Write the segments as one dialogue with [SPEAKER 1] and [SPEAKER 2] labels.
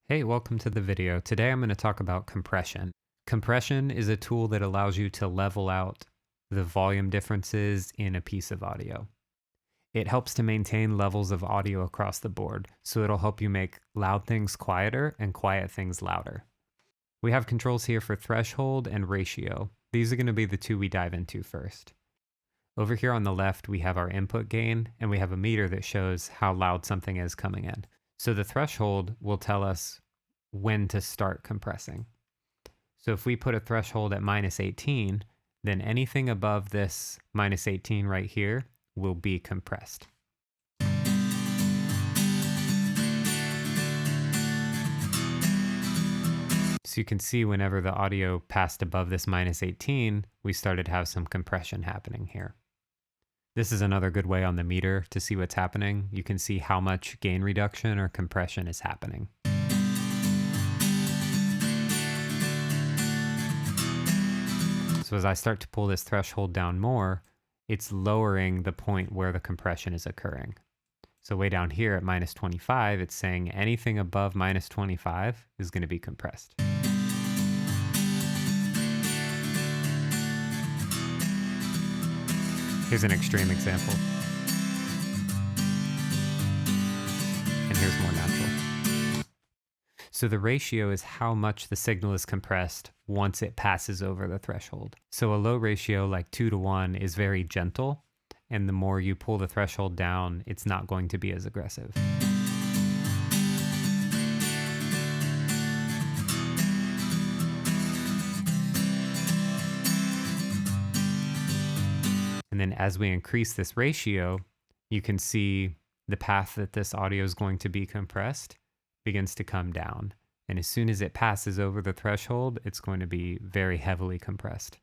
[SPEAKER 1] Hey, welcome to the video. Today I'm going to talk about compression. Compression is a tool that allows you to level out the volume differences in a piece of audio. It helps to maintain levels of audio across the board, so it'll help you make loud things quieter and quiet things louder. We have controls here for threshold and ratio. These are going to be the two we dive into first. Over here on the left, we have our input gain, and we have a meter that shows how loud something is coming in. So the threshold will tell us when to start compressing. So if we put a threshold at -18, then anything above this -18 right here will be compressed. So you can see whenever the audio passed above this -18, we started to have some compression happening here. This is another good way on the meter to see what's happening. You can see how much gain reduction or compression is happening. So as I start to pull this threshold down more, it's lowering the point where the compression is occurring. So way down here at -25, it's saying anything above -25 is going to be compressed. Here's an extreme example. And here's more natural. So the ratio is how much the signal is compressed once it passes over the threshold. So a low ratio like 2:1 is very gentle, and the more you pull the threshold down, it's not going to be as aggressive. And then as we increase this ratio, you can see the path that this audio is going to be compressed begins to come down. And as soon as it passes over the threshold, it's going to be very heavily compressed.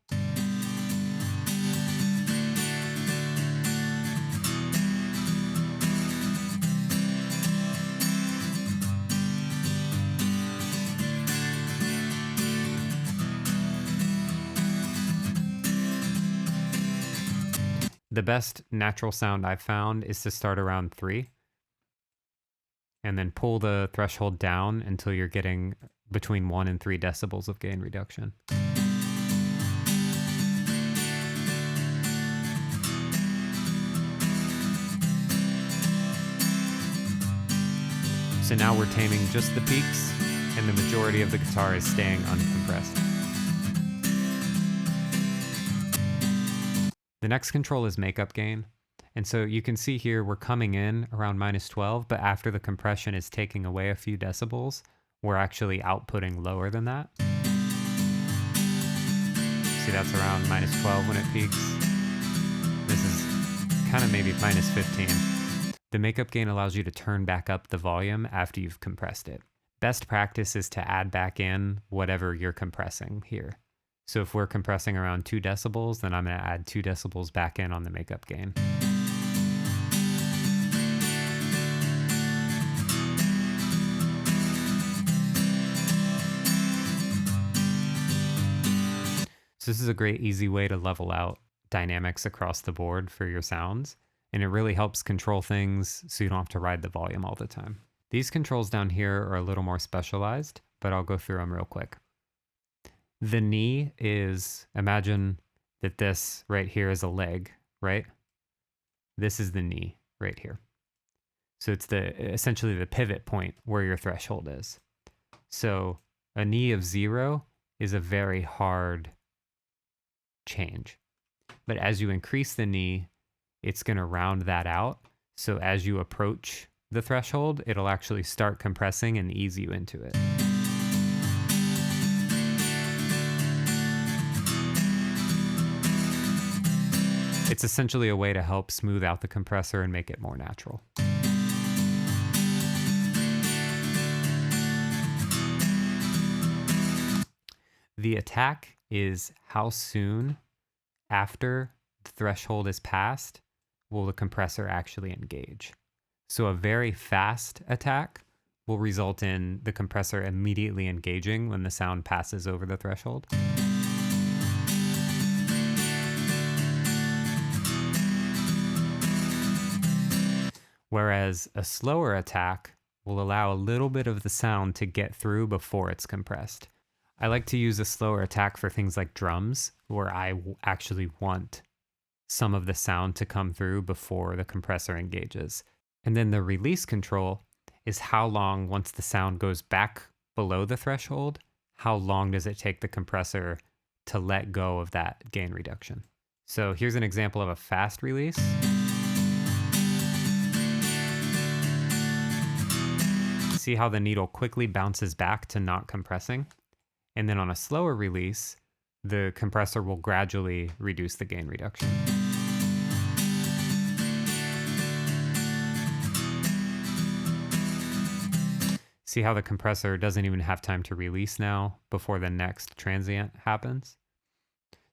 [SPEAKER 1] The best natural sound I've found is to start around 3 and then pull the threshold down until you're getting between 1 and 3 decibels of gain reduction. So now we're taming just the peaks, and the majority of the guitar is staying uncompressed. The next control is makeup gain. And so you can see here we're coming in around -12, but after the compression is taking away a few decibels, we're actually outputting lower than that. See, that's around -12 when it peaks. This is kind of maybe -15. The makeup gain allows you to turn back up the volume after you've compressed it. Best practice is to add back in whatever you're compressing here. So if we're compressing around 2 decibels, then I'm going to add 2 decibels back in on the makeup gain. So this is a great easy way to level out dynamics across the board for your sounds, and it really helps control things so you don't have to ride the volume all the time. These controls down here are a little more specialized, but I'll go through them real quick. The knee is, imagine that this right here is a leg, right? This is the knee right here. So it's essentially the pivot point where your threshold is. So a knee of 0 is a very hard change. But as you increase the knee, it's going to round that out. So as you approach the threshold, it'll actually start compressing and ease you into it. It's essentially a way to help smooth out the compressor and make it more natural. The attack is how soon after the threshold is passed will the compressor actually engage. So a very fast attack will result in the compressor immediately engaging when the sound passes over the threshold. Whereas a slower attack will allow a little bit of the sound to get through before it's compressed. I like to use a slower attack for things like drums, where I actually want some of the sound to come through before the compressor engages. And then the release control is how long, once the sound goes back below the threshold, how long does it take the compressor to let go of that gain reduction. So here's an example of a fast release. See how the needle quickly bounces back to not compressing? And then on a slower release, the compressor will gradually reduce the gain reduction. See how the compressor doesn't even have time to release now before the next transient happens?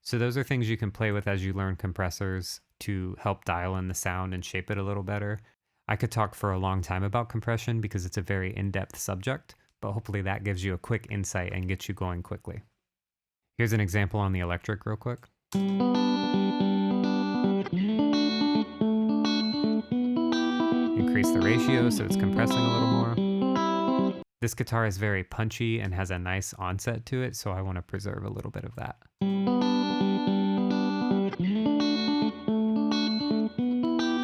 [SPEAKER 1] So those are things you can play with as you learn compressors to help dial in the sound and shape it a little better. I could talk for a long time about compression because it's a very in-depth subject, but hopefully that gives you a quick insight and gets you going quickly. Here's an example on the electric real quick. Increase the ratio so it's compressing a little more. This guitar is very punchy and has a nice onset to it, so I want to preserve a little bit of that.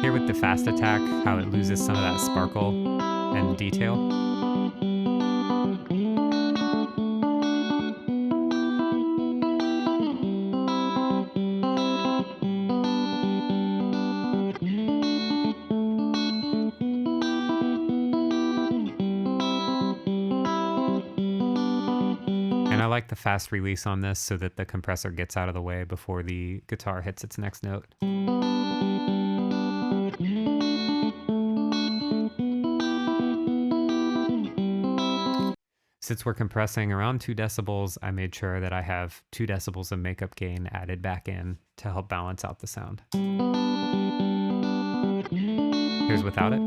[SPEAKER 1] Here with the fast attack, how it loses some of that sparkle and detail. And I like the fast release on this so that the compressor gets out of the way before the guitar hits its next note. Since we're compressing around 2 decibels, I made sure that I have 2 decibels of makeup gain added back in to help balance out the sound. Here's without it.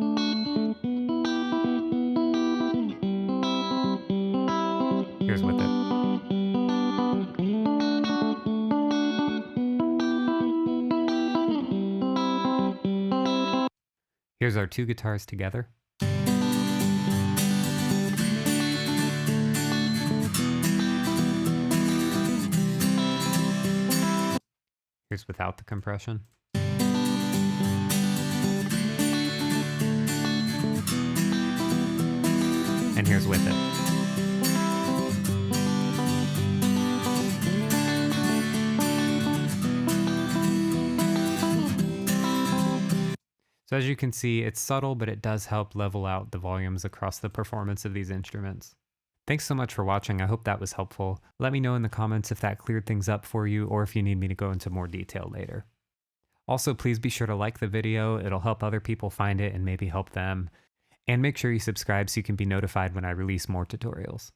[SPEAKER 1] Here's with it. Here's our 2 guitars together. Here's without the compression. And here's with it. So as you can see, it's subtle, but it does help level out the volumes across the performance of these instruments. Thanks so much for watching. I hope that was helpful. Let me know in the comments if that cleared things up for you or if you need me to go into more detail later. Also, please be sure to like the video. It'll help other people find it and maybe help them. And make sure you subscribe so you can be notified when I release more tutorials.